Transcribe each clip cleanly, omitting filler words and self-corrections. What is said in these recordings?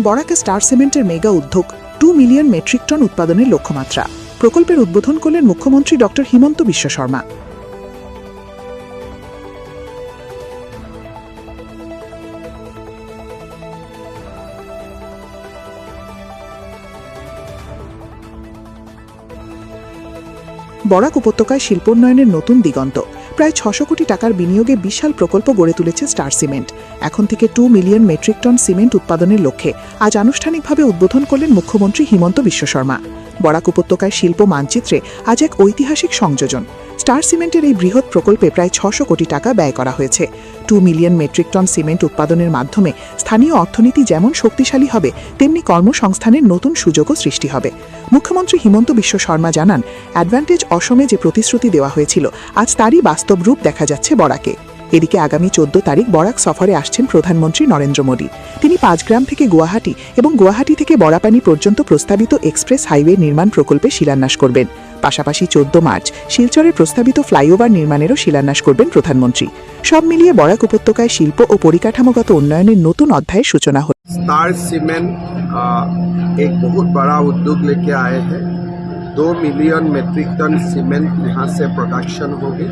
বরাকে star সিমেন্টের mega উদ্যোগ 2 million metric ton উৎপাদনের লক্ষ্যমাত্রা। প্রকল্পের উদ্বোধন করলেন মুখ্যমন্ত্রী ডক্টর হিমন্ত বিশ্ব শর্মা। বরাক উপত্যকায় শিল্পোন্নয়নের নতুন দিগন্ত। প্রায় 600 কোটি টাকার বিনিয়োগে বিশাল প্রকল্প গড়ে তুলেছে স্টার সিমেন্ট। এখন থেকে 2 মিলিয়ন মেট্রিক টন সিমেন্ট উৎপাদনের লক্ষ্যে আজ আনুষ্ঠানিকভাবে উদ্বোধন করলেন মুখ্যমন্ত্রী হিমন্ত বিশ্ব শর্মা। বরাক উপত্যকায় শিল্প মানচিত্রে আজ এক ঐতিহাসিক সংযোজন। স্টার সিমেন্টের এই বৃহৎ প্রকল্পে প্রায় 600 কোটি টাকা ব্যয় করা হয়েছে। 2 মিলিয়ন মেট্রিক টন সিমেন্ট উৎপাদনের মাধ্যমে স্থানীয় অর্থনীতি যেমন শক্তিশালী হবে, তেমনি কর্মসংস্থানের নতুন সুযোগও সৃষ্টি হবে। মুখ্যমন্ত্রী হিমন্ত বিশ্ব শর্মা জানান, অ্যাডভান্টেজ অসমে যে প্রতিশ্রুতি দেওয়া হয়েছিল আজ তারই বাস্তব রূপ দেখা যাচ্ছে বরাকে। এদিকে আগামী 14 তারিখ বরাক সফরে আসছেন প্রধানমন্ত্রী নরেন্দ্র মোদী। তিনি 5 গ্রাম থেকে গুয়াহাটি এবং গুয়াহাটি থেকে বড়াপানি পর্যন্ত প্রস্তাবিত এক্সপ্রেস হাইওয়ে নির্মাণ প্রকল্পে শিলান্যাস করবেন। পাশাপাশি 14 মার্চ শিলচরের প্রস্তাবিত ফ্লাইওভার নির্মাণেরও শিলান্যাস করবেন প্রধানমন্ত্রী। সব মিলিয়ে বরাক উপত্যকায় শিল্প ও পরিকাঠামোগত উন্নয়নের নতুন অধ্যায়ের সূচনা হল। स्टार सीमेंट एक बहुत बड़ा उद्योग लेके आए हैं। 2 मिलियन मेट्रिक टन सीमेंट यहाँ से प्रोडक्शन होगी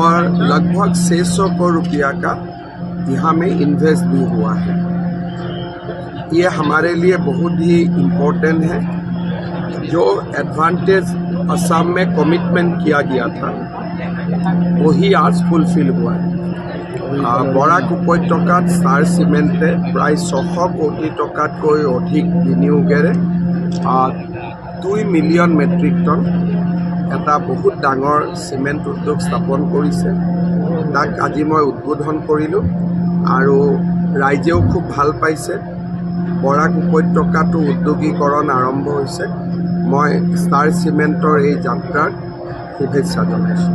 और लगभग 600 करोड़ रुपया का यहाँ में इन्वेस्ट भी हुआ है। ये हमारे लिए बहुत ही इम्पोर्टेंट है। जो एडवांटेज असम में कमिटमेंट किया गया था वही आज फुलफिल हुआ है। বরাক উপত্যকাত স্টাৰ চিমেণ্টে প্ৰায় 600 কোটি টকাতকৈ অধিক বিনিয়োগেৰে 2 মিলিয়ন মেট্ৰিক টন এটা বহুত ডাঙৰ চিমেণ্ট উদ্যোগ স্থাপন কৰিছে। তাক আজি মই উদ্বোধন কৰিলোঁ আৰু ৰাইজেও খুব ভাল পাইছে। বৰাক উপত্যকাটো উদ্যোগীকৰণ আৰম্ভ হৈছে। মই স্টাৰ চিমেণ্টৰ এই যাত্ৰাৰ শুভেচ্ছা জনাইছোঁ।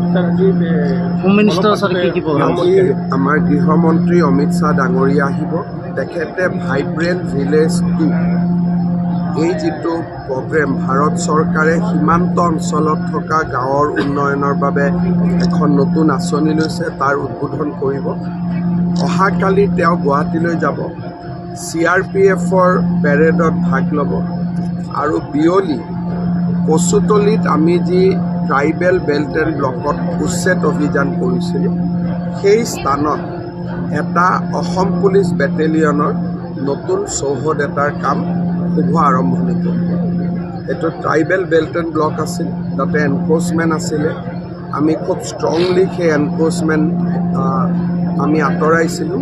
আমাৰ গৃহমন্ত্ৰী অমিত শ্বাহ ডাঙৰীয়া আহিব। তেখেতে ভাইব্ৰেণ্ট ভিলেজ 2 এই যিটো প্ৰগ্ৰেম ভাৰত চৰকাৰে সীমান্ত অঞ্চলত থকা গাঁৱৰ উন্নয়নৰ বাবে এখন নতুন আঁচনি লৈছে, তাৰ উদ্বোধন কৰিব। অহাকালি তেওঁ গুৱাহাটীলৈ যাব, CRPFৰ পেৰেডত ভাগ ল'ব আৰু বিয়লি কচুতলিত আমি যি ট্ৰাইবেল বেল্ট এণ্ড ব্লকত উচ্ছেদ অভিযান কৰিছিলোঁ সেই স্থানত এটা অসম পুলিচ বেটেলিয়নৰ নতুন চৌহদ এটাৰ কাম শুভ আৰম্ভণি কৰিব। এইটো ট্ৰাইবেল বেল্ট এণ্ড ব্লক আছিল, তাতে এনক্ৰ'চমেণ্ট আছিলে। আমি খুব ষ্ট্ৰংলি সেই এনক্ৰ'চমেণ্ট আমি আঁতৰাইছিলোঁ।